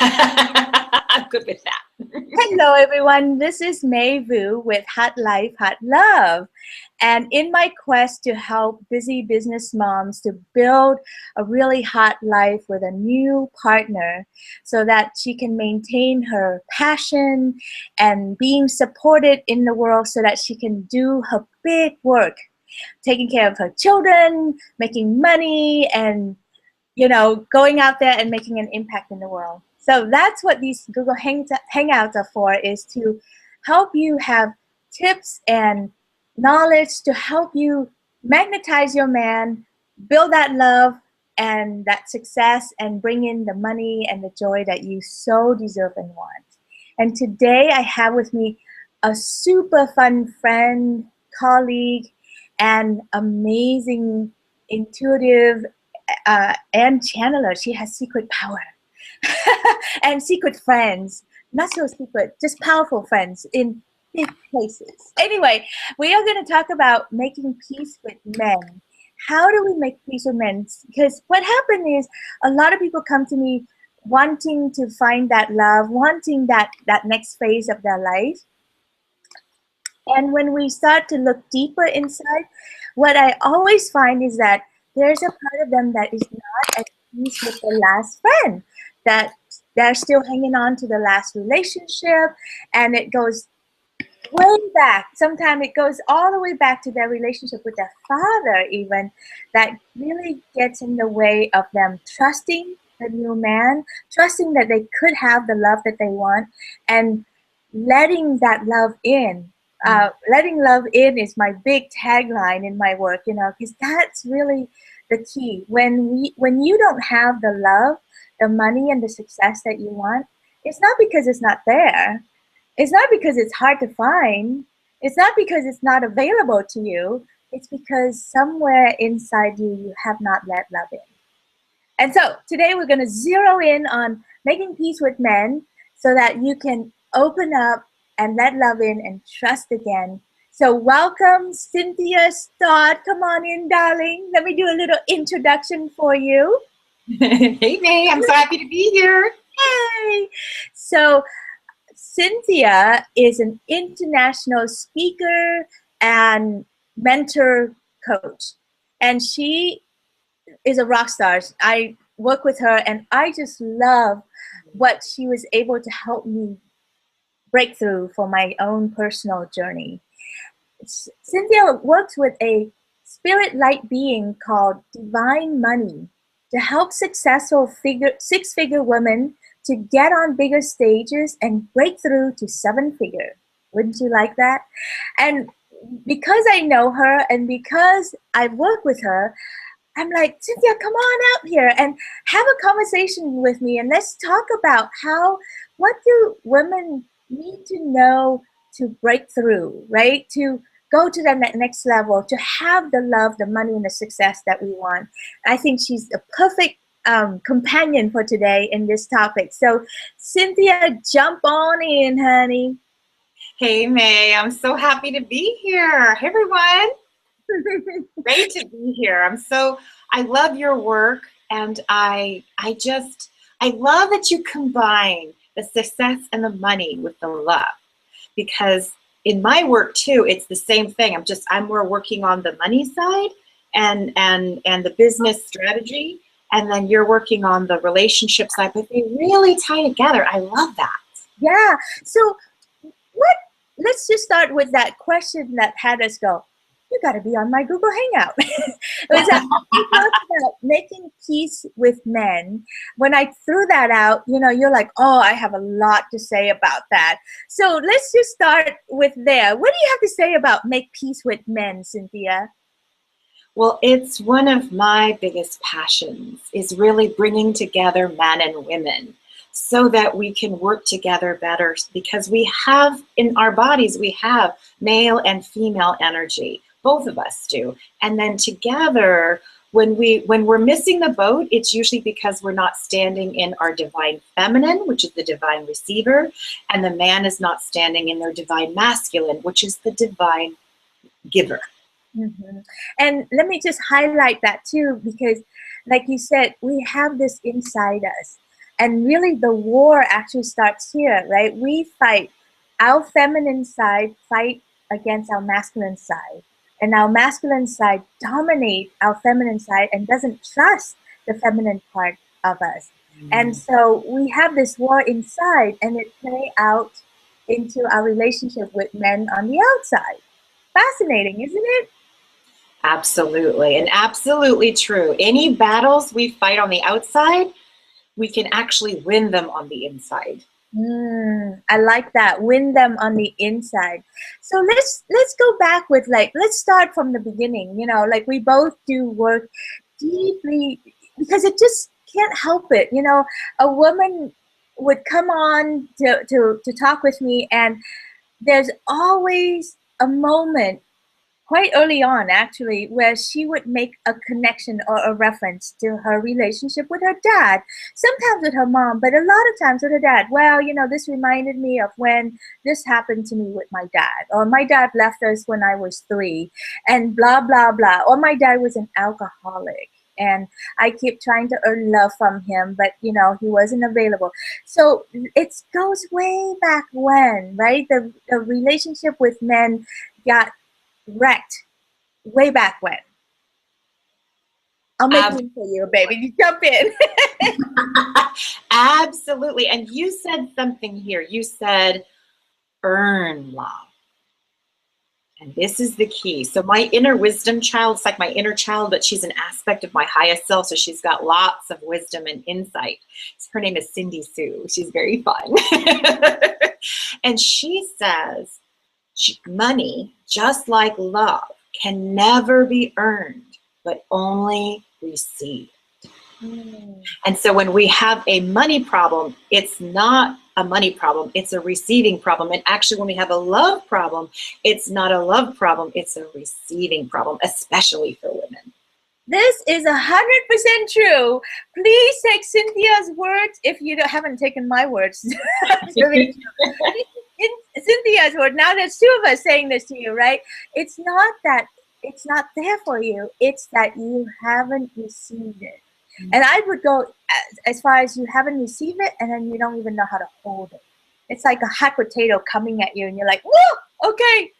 I'm good with that. Hello, everyone. This is Mai Vu with Hot Life, Hot Love. And in my quest to help busy business moms to build a really hot life with a new partner so that she can maintain her passion and being supported in the world so that she can do her big work, taking care of her children, making money, and going out there and making an impact in the world. So that's what these Google Hangouts are for, is to help you have tips and knowledge to help you magnetize your man, build that love and that success, and bring in the money and the joy that you so deserve and want. And today I have with me a super fun friend, colleague, and amazing, intuitive, and channeler. She has secret power and secret friends. Not so secret, just powerful friends in big places. Anyway, we are going to talk about making peace with men. How do we make peace with men? Because what happened is a lot of people come to me wanting to find that love, wanting that next phase of their life. And when we start to look deeper inside, what I always find is that there's a part of them that is not at peace with the last friend, that they're still hanging on to the last relationship, and it goes way back. Sometimes it goes all the way back to their relationship with their father even, that really gets in the way of them trusting the new man, trusting that they could have the love that they want, and letting that love in. Letting love in is my big tagline in my work, because that's really the key. When you don't have the love, the money, and the success that you want, it's not because it's not there. It's not because it's hard to find. It's not because it's not available to you. It's because somewhere inside you, you have not let love in. And so today we're going to zero in on making peace with men so that you can open up and let love in and trust again. So welcome, Cynthia Stott. Come on in, darling. Let me do a little introduction for you. Hey, May. I'm so happy to be here. Hey. So Cynthia is an international speaker and mentor coach. And she is a rock star. I work with her, and I just love what she was able to help me breakthrough for my own personal journey. Cynthia works with a spirit light being called Divine Money to help successful six-figure women to get on bigger stages and break through to seven-figure. Wouldn't you like that? And because I know her and because I've worked with her, I'm like, Cynthia, come on out here and have a conversation with me, and let's talk about what do women need to know to break through, right? To go to the next level, to have the love, the money, and the success that we want. I think she's the perfect companion for today in this topic. So Cynthia, jump on in, honey. Hey, May. I'm so happy to be here. Hey, everyone. Great to be here. I love your work, and I love that you combine the success and the money with the love, because in my work too, it's the same thing. I'm more working on the money side and the business strategy, and then you're working on the relationship side, but they really tie together. I love that. Yeah. So let's just start with that question that had us go, you got to be on my Google Hangout. It was about making peace with men. When I threw that out, you're like, oh, I have a lot to say about that. So let's just start with there. What do you have to say about make peace with men, Cynthia? Well, it's one of my biggest passions, is really bringing together men and women so that we can work together better, because we have in our bodies, we have male and female energy. Both of us do. And then together, when we're missing the boat, it's usually because we're not standing in our divine feminine, which is the divine receiver, and the man is not standing in their divine masculine, which is the divine giver. Mm-hmm. And let me just highlight that too, because like you said, we have this inside us. And really the war actually starts here, right? We fight, our feminine side fight against our masculine side, and our masculine side dominate our feminine side and doesn't trust the feminine part of us. And so we have this war inside, and it play out into our relationship with men on the outside. Fascinating, isn't it? Absolutely, and absolutely true. Any battles we fight on the outside, we can actually win them on the inside. I like that. Win them on the inside. So let's go back with, like, let's start from the beginning. You know, like we both do work deeply because it just can't help it. You know, a woman would come on to talk with me, and there's always a moment quite early on, actually, where she would make a connection or a reference to her relationship with her dad, sometimes with her mom, but a lot of times with her dad. Well, you know, this reminded me of when this happened to me with my dad, or my dad left us when I was 3, and blah blah blah, or my dad was an alcoholic and I keep trying to earn love from him, but you know, he wasn't available. So it goes way back when, right? The relationship with men got wrecked way back when. I'll make room for you, baby. You jump in. Absolutely. And you said something here. You said earn love. And this is the key. So my inner wisdom child, it's like my inner child, but she's an aspect of my highest self. So she's got lots of wisdom and insight. Her name is Cindy Sue. She's very fun. And she says, money, just like love, can never be earned, but only received. And so when we have a money problem, it's not a money problem, it's a receiving problem. And actually, when we have a love problem, it's not a love problem, it's a receiving problem, especially for women. This is 100% true. Please take Cynthia's words if you haven't taken my words. Cynthia's word. Now there's 2 of us saying this to you, right? It's not that it's not there for you. It's that you haven't received it. And I would go as far as you haven't received it, and then you don't even know how to hold it. It's like a hot potato coming at you, and you're like, whoa, okay.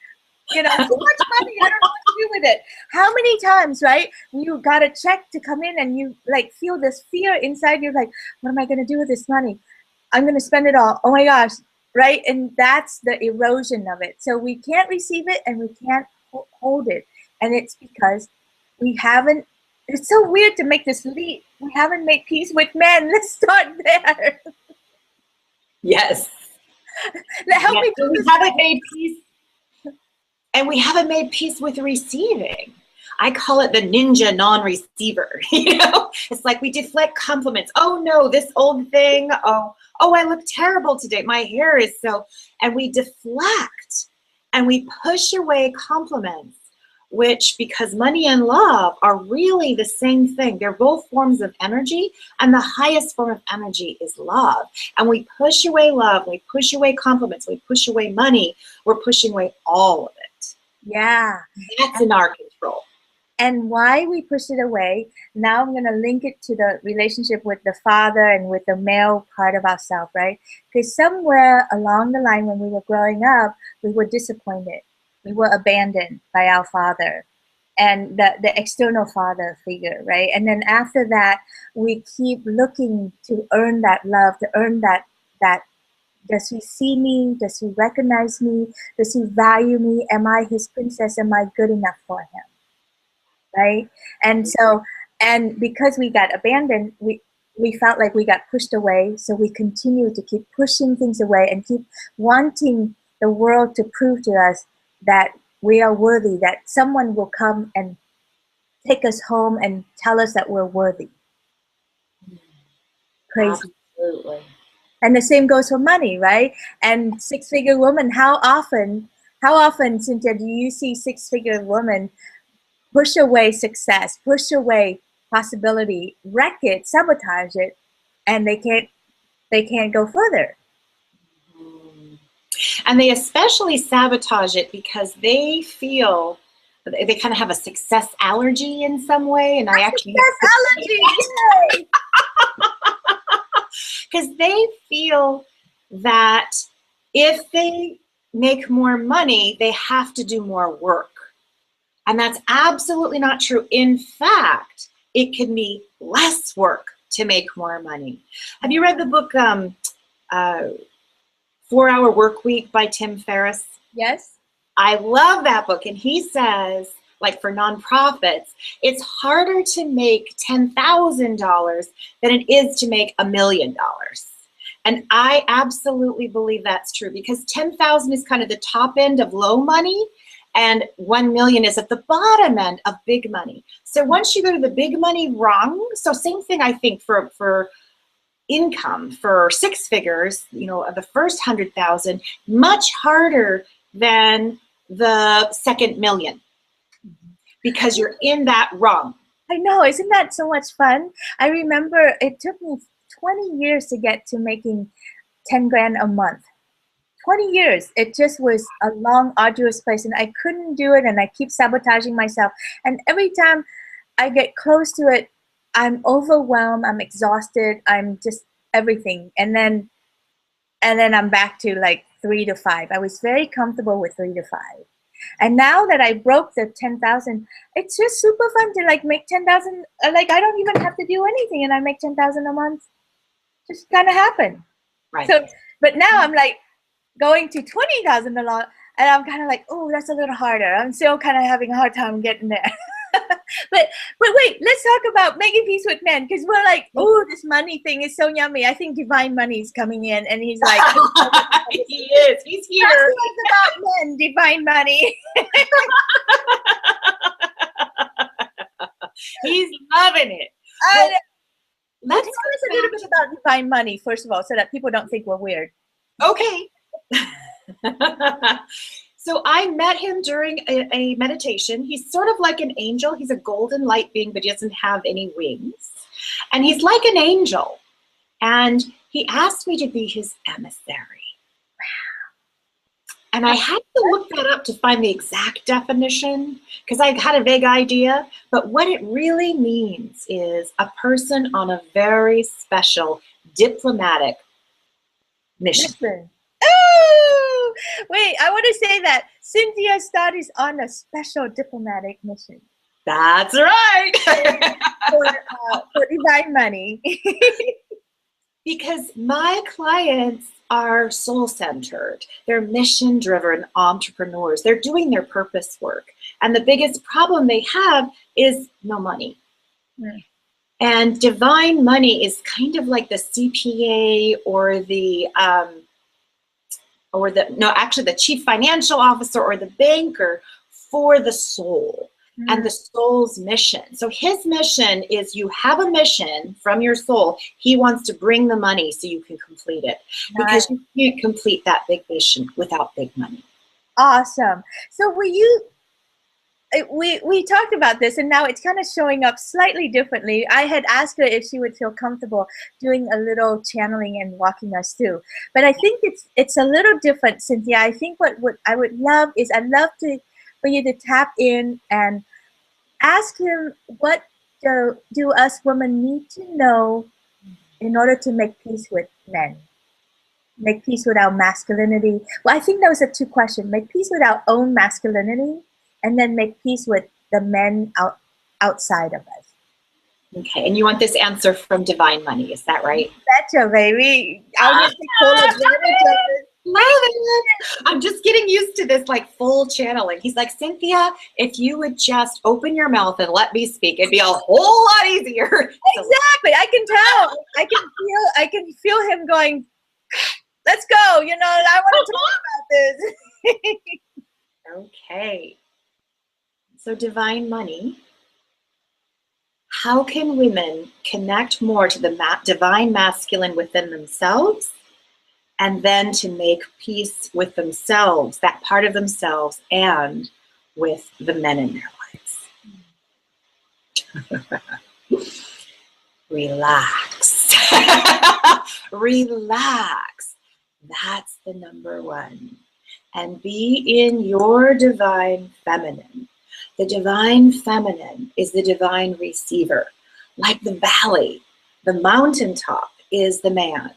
You know, too much money, I don't know what to do with it. How many times, right? You got a check to come in, and you like feel this fear inside you, like, what am I going to do with this money? I'm going to spend it all. Oh my gosh, right? And that's the erosion of it. So we can't receive it, and we can't hold it. And it's because we haven't. It's so weird to make this leap. We haven't made peace with men. Let's start there. Yes. Help me. So we haven't made peace. And we haven't made peace with receiving. I call it the ninja non-receiver. You know, it's like we deflect compliments. Oh no, this old thing. Oh, I look terrible today. My hair is so, and we deflect and we push away compliments, which, because money and love are really the same thing. They're both forms of energy, and the highest form of energy is love. And we push away love, we push away compliments, we push away money, we're pushing away all of it. Yeah. That's in our control. And why we push it away, now I'm going to link it to the relationship with the father and with the male part of ourselves, right? Because somewhere along the line when we were growing up, we were disappointed. We were abandoned by our father and the external father figure, right? And then after that, we keep looking to earn that love, to earn that does he see me? Does he recognize me? Does he value me? Am I his princess? Am I good enough for him? Right? And so, and because we got abandoned, we felt like we got pushed away. So we continue to keep pushing things away and keep wanting the world to prove to us that we are worthy, that someone will come and take us home and tell us that we're worthy. Crazy. Absolutely. And the same goes for money, right? And six-figure woman, how often, Cynthia, do you see six-figure women push away success, push away possibility, wreck it, sabotage it, and they can't go further? And they especially sabotage it because they feel they kind of have a success allergy in some way. And I actually success allergy. Because they feel that if they make more money, they have to do more work. And that's absolutely not true. In fact, it can be less work to make more money. Have you read the book 4-Hour Work Week by Tim Ferriss? Yes. I love that book. And he says, like for nonprofits, it's harder to make $10,000 than it is to make $1 million. And I absolutely believe that's true, because 10,000 is kind of the top end of low money, and 1 million is at the bottom end of big money. So once you go to the big money rung, so same thing I think for income, for 6 figures, you know, the first 100,000, much harder than the second million, because you're in that rung. I know, isn't that so much fun? I remember it took me 20 years to get to making 10 grand a month. 20 years. It just was a long, arduous place, and I couldn't do it, and I keep sabotaging myself. And every time I get close to it, I'm overwhelmed, I'm exhausted, I'm just everything. And then I'm back to like 3 to 5. I was very comfortable with 3 to 5. And now that I broke the 10,000, it's just super fun to like make 10,000. Like I don't even have to do anything, and I make 10,000 a month. Just kind of happen. Right. So, but now I'm like going to 20,000 a lot, and I'm kind of like, oh, that's a little harder. I'm still kind of having a hard time getting there. But wait, let's talk about making peace with men, because we're like, oh, this money thing is so yummy. I think divine money is coming in, and he's like, he is. He's here. That's about men, divine money. He's loving it. Well, let's tell us a little bit about divine money, first of all, so that people don't think we're weird. Okay. So I met him during a meditation. He's sort of like an angel. He's a golden light being, but he doesn't have any wings. And he's like an angel. And he asked me to be his emissary. And I had to look that up to find the exact definition, because I had a vague idea. But what it really means is a person on a very special diplomatic mission. Oh, wait, I want to say that Cynthia Stott is on a special diplomatic mission. That's right. for divine money. Because my clients are soul-centered. They're mission-driven entrepreneurs. They're doing their purpose work. And the biggest problem they have is no money. Mm. And divine money is kind of like the CPA or the chief financial officer or the banker for the soul. Mm. And the soul's mission. So his mission is, you have a mission from your soul. He wants to bring the money so you can complete it. Because you can't complete that big mission without big money. Awesome. So we talked about this, and now it's kind of showing up slightly differently. I had asked her if she would feel comfortable doing a little channeling and walking us through. But I think it's a little different, Cynthia. I think what I would love is, for you to tap in and ask him, what do us women need to know in order to make peace with men? Make peace with our masculinity. Well, I think those are 2 questions. Make peace with our own masculinity, and then make peace with the men outside of us. Okay, and you want this answer from divine money, is that right? Betcha, baby. I'll just take full advantage of it. Love it. I'm just getting used to this like full channeling. He's like, Cynthia, if you would just open your mouth and let me speak, it'd be a whole lot easier. Exactly. I can tell. I can feel him going, let's go. You know, I want to talk about this. Okay. So divine money. How can women connect more to the divine masculine within themselves, and then to make peace with themselves, that part of themselves, and with the men in their lives? Relax. Relax. That's the number one. And be in your divine feminine. The divine feminine is the divine receiver. Like the valley, the mountaintop is the man.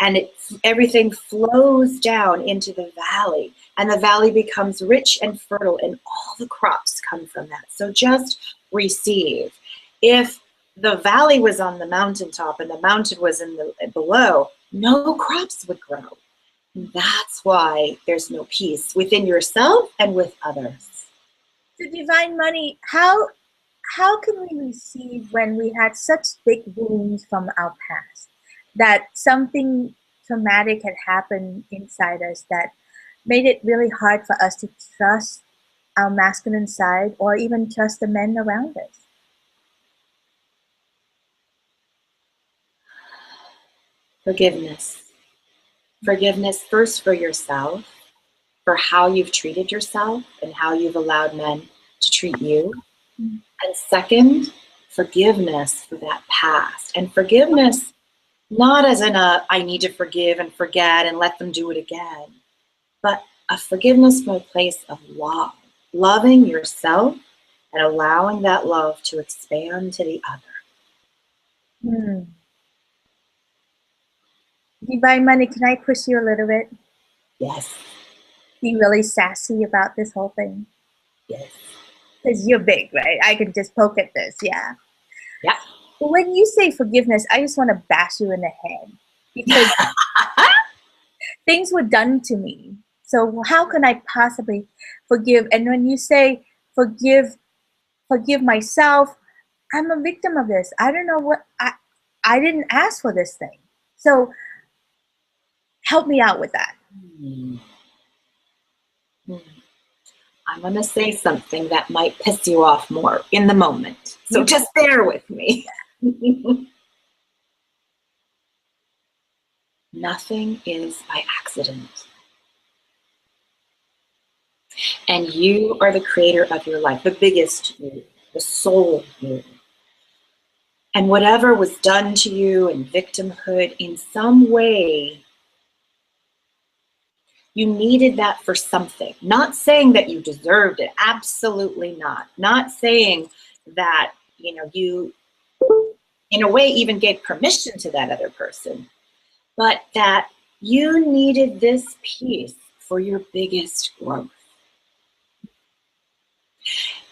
And everything flows down into the valley, and the valley becomes rich and fertile, and all the crops come from that. So just receive. If the valley was on the mountaintop and the mountain was in the below, no crops would grow. That's why there's no peace within yourself and with others. So Divine Money, how can we receive when we had such big wounds from our past, that something traumatic had happened inside us that made it really hard for us to trust our masculine side or even trust the men around us? Forgiveness. Forgiveness first for yourself, for how you've treated yourself and how you've allowed men to treat you. Mm-hmm. And second, forgiveness for that past. And forgiveness, not as in I need to forgive and forget and let them do it again, but a forgiveness from a place of love, loving yourself and allowing that love to expand to the other. Hmm. Divine Money, can I push you a little bit? Yes. Be really sassy about this whole thing? Yes. Because you're big, right? I could just poke at this, yeah. Yeah. But when you say forgiveness, I just want to bash you in the head, because things were done to me. So how can I possibly forgive? And when you say forgive myself, I'm a victim of this. I don't know what I didn't ask for this thing. So help me out with that. I'm going to say something that might piss you off more in the moment. So just bear with me. Nothing is by accident. And you are the creator of your life, the biggest you, the soul you. And whatever was done to you in victimhood, in some way, you needed that for something. Not saying that you deserved it, absolutely not. Not saying that, you, in a way, even gave permission to that other person, but that you needed this piece for your biggest growth.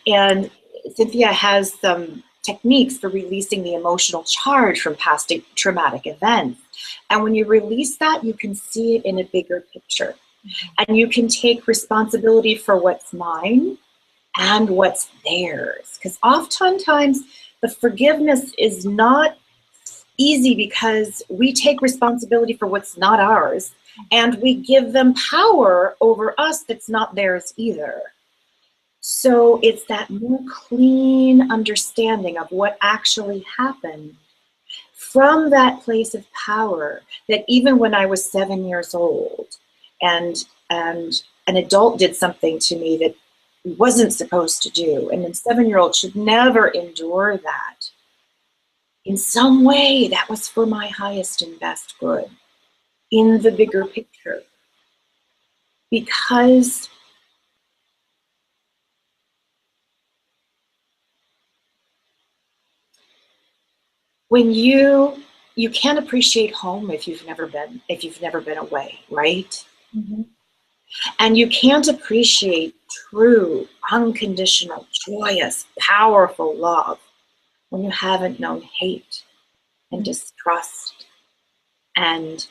And Cynthia has some techniques for releasing the emotional charge from past traumatic events. And when you release that, you can see it in a bigger picture. And you can take responsibility for what's mine and what's theirs. Because oftentimes the forgiveness is not easy because we take responsibility for what's not ours, and we give them power over us that's not theirs either. So it's that more clean understanding of what actually happened from that place of power, that even when I was 7 years old and an adult did something to me that wasn't supposed to do, and a 7-year-old should never endure that, in some way that was for my highest and best good in the bigger picture. Because when you can't appreciate home if you've never been away, right? Mm-hmm. And you can't appreciate true, unconditional, joyous, powerful love when you haven't known hate and distrust and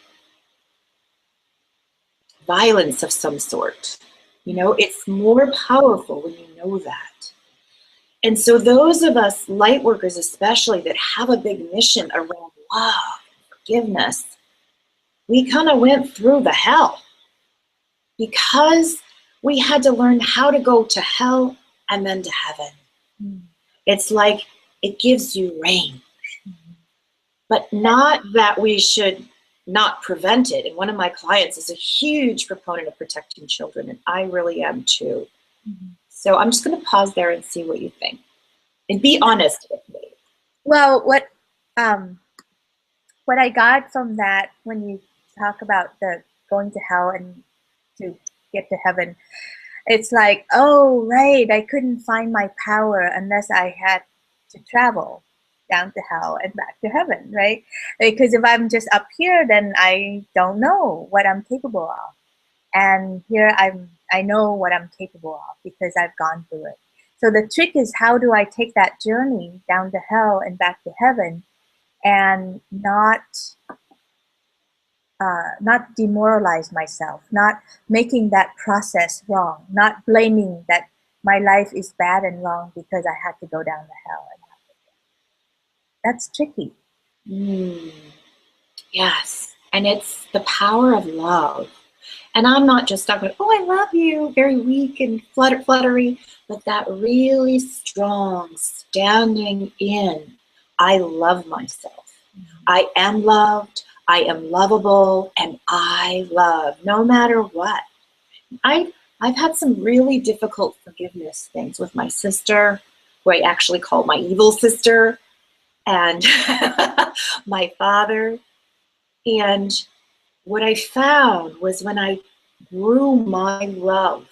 violence of some sort. It's more powerful when you know that. And so those of us light workers especially that have a big mission around love, forgiveness, we kind of went through the hell because we had to learn how to go to hell and then to heaven. It's like it gives you range, but not that we should not prevent it. And one of my clients is a huge proponent of protecting children, and I really am too. So I'm just going to pause there and see what you think. And be honest with me. Well, what I got from that, when you talk about the going to hell and to get to heaven, it's like, oh, right, I couldn't find my power unless I had to travel. down to hell and back to heaven, right? Because if I'm just up here, then I don't know what I'm capable of. And here I know what I'm capable of because I've gone through it. So the trick is, how do I take that journey down to hell and back to heaven and not demoralize myself, not making that process wrong, not blaming that my life is bad and wrong because I had to go down to hell. That's tricky. Mm, yes. And it's the power of love. And I'm not just talking, oh, I love you, very weak and fluttery, but that really strong standing in, I love myself. I am loved, I am lovable, and I love no matter what. I've had some really difficult forgiveness things with my sister, who I actually call my evil sister, and my father. And what I found was when I grew my love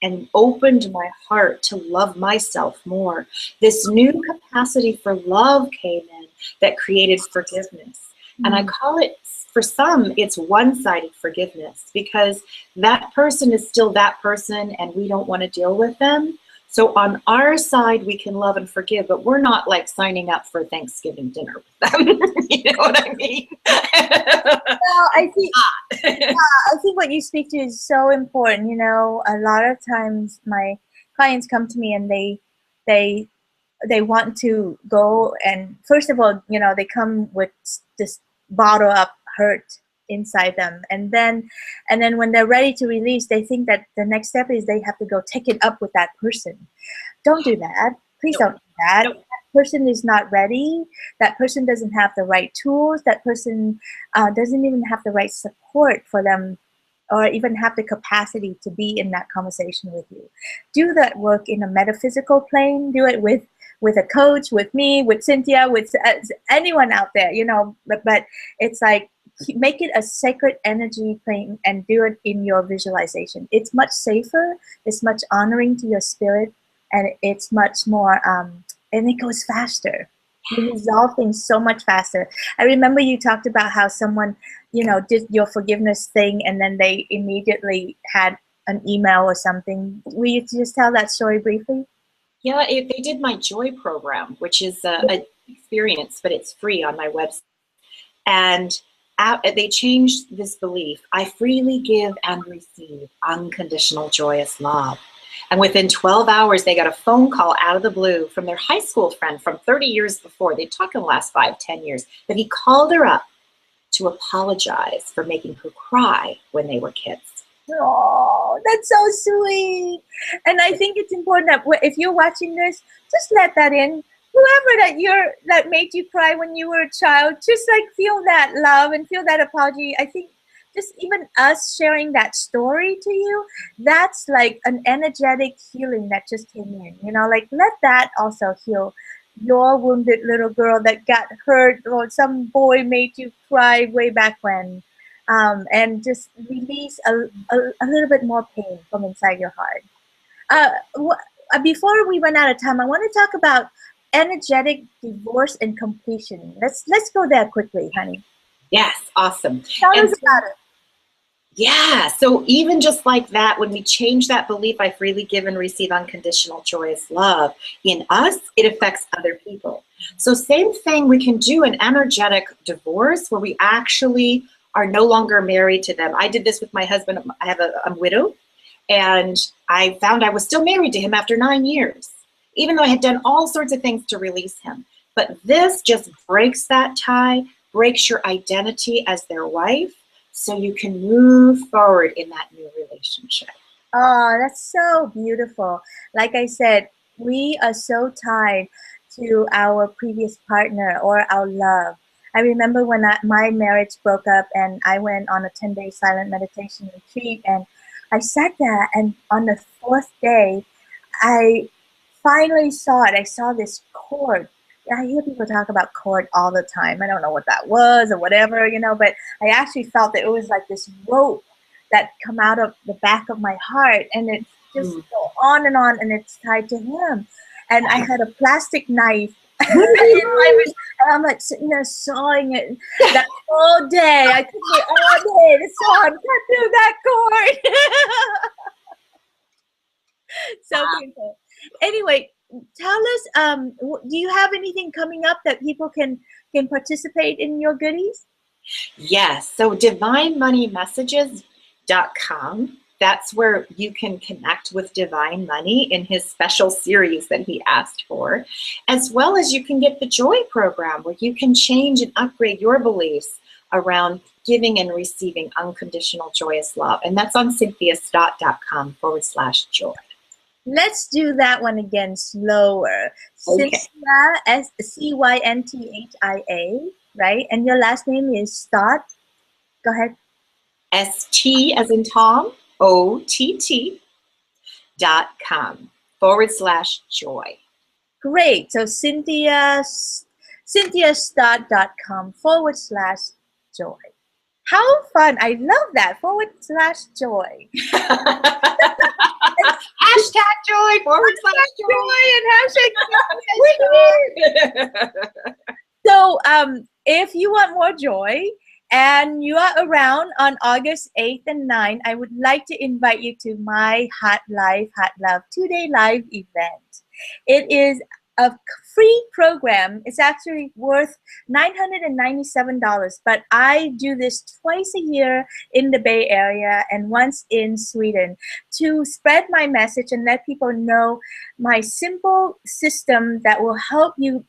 and opened my heart to love myself more, this new capacity for love came in that created forgiveness. And I call it, for some, it's one-sided forgiveness because that person is still that person and we don't want to deal with them. So on our side, we can love and forgive, but we're not like signing up for Thanksgiving dinner with them. You know what I mean? Well, I think what you speak to is so important. You know, a lot of times my clients come to me and they want to go, and first of all, you know, they come with this bottle up hurt inside them, and then when they're ready to release, they think that the next step is they have to go take it up with that person. Don't do that. Please don't do that. That person is not ready. That person doesn't have the right tools. That person doesn't even have the right support for them, or even have the capacity to be in that conversation with you. Do that work in a metaphysical plane. Do it with a coach, with me, with Cynthia, with anyone out there, you know, but it's like, make it a sacred energy plane and do it in your visualization. It's much safer, it's much honoring to your spirit, and it's much more, and it goes faster. You resolve things so much faster. I remember you talked about how someone, you know, did your forgiveness thing and then they immediately had an email or something. Will you just tell that story briefly? Yeah, they did my Joy program, which is an experience, but it's free on my website. And they changed this belief: I freely give and receive unconditional joyous love. And within 12 hours, they got a phone call out of the blue from their high school friend from 30 years before. They'd talked in the last 5-10 years, but he called her up to apologize for making her cry when they were kids. Oh, that's so sweet. And I think it's important that if you're watching this, just let that in. Whoever that made you cry when you were a child, just like feel that love and feel that apology. I think just even us sharing that story to you, that's like an energetic healing that just came in. You know, like let that also heal your wounded little girl that got hurt, or some boy made you cry way back when. And just release a little bit more pain from inside your heart. Before we run out of time, I want to talk about energetic divorce and completion. Let's go there quickly, honey. Yes, awesome. Tell us about it. Yeah, so even just like that, when we change that belief, I freely give and receive unconditional joyous love in us, it affects other people. So same thing, we can do an energetic divorce where we actually are no longer married to them. I did this with my husband. I'm widowed, and I found I was still married to him after 9 years, even though I had done all sorts of things to release him. But this just breaks that tie, breaks your identity as their wife, so you can move forward in that new relationship. Oh, that's so beautiful. Like I said, we are so tied to our previous partner or our love. I remember when my marriage broke up and I went on a 10-day silent meditation retreat, and I sat there, and on the 4th day, I finally saw it. I saw this cord. I hear people talk about cord all the time. I don't know what that was or whatever, you know, but I actually felt that it was like this rope that come out of the back of my heart, and it just go on, and it's tied to him. And I had a plastic knife What did he do? And I'm like sitting there sawing it that whole day. I took me all day to saw and cut through that cord. So painful. Anyway, tell us, do you have anything coming up that people can participate in your goodies? Yes, so divinemoneymessages.com. That's where you can connect with Divine Money in his special series that he asked for, as well as you can get the Joy program where you can change and upgrade your beliefs around giving and receiving unconditional joyous love. And that's on cynthiastott.com/joy. Let's do that one again slower. Okay. Cynthia, Cynthia, right? And your last name is Stott. Go ahead. ST as in Tom, OTT.com/joy. Great. So cynthiastott.com/joy. How fun. I love that. /joy. Hashtag joy, /joy. And hashtag joy. So if you want more joy and you are around on August 8th and 9th, I would like to invite you to my Hot Life, Hot Love 2-day live event. It is a free program. It's actually worth $997, but I do this twice a year in the Bay Area and once in Sweden to spread my message and let people know my simple system that will help you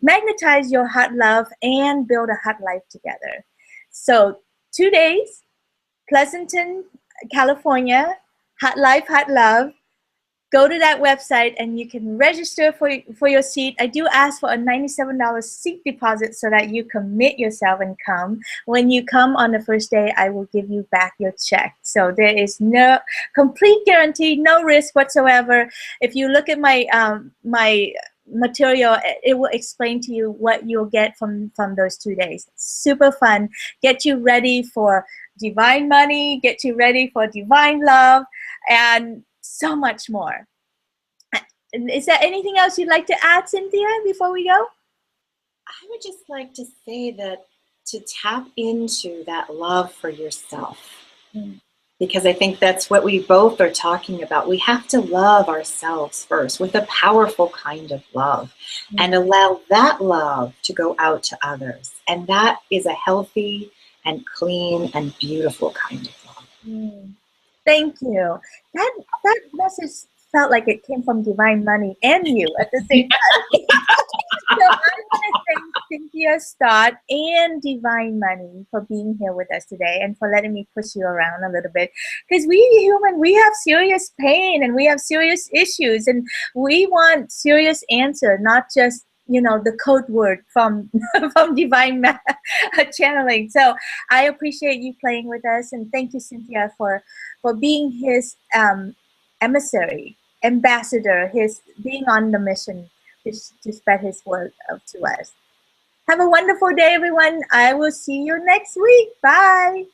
magnetize your hot love and build a hot life together. So 2 days, Pleasanton, California, Hot Life, Hot Love. Go to that website and you can register for your seat. I do ask for a $97 seat deposit so that you commit yourself and come. When you come on the first day, I will give you back your check. So there is no complete guarantee, no risk whatsoever. If you look at my my material, it will explain to you what you'll get from those 2 days. Super fun. Get you ready for divine money, get you ready for divine love, and so much more. Is there anything else you'd like to add, Cynthia, before we go? I would just like to say that to tap into that love for yourself, because I think that's what we both are talking about. We have to love ourselves first with a powerful kind of love and allow that love to go out to others. And that is a healthy and clean and beautiful kind of love. Thank you. That message felt like it came from Divine Money and you at the same time. So I want to thank Cynthia Stott and Divine Money for being here with us today and for letting me push you around a little bit. Because we human, we have serious pain and we have serious issues and we want serious answer, not just the code word from Divine Channeling. So I appreciate you playing with us, and thank you, Cynthia, for being his ambassador, his being on the mission to spread his word to us. Have a wonderful day, everyone. I will see you next week. Bye.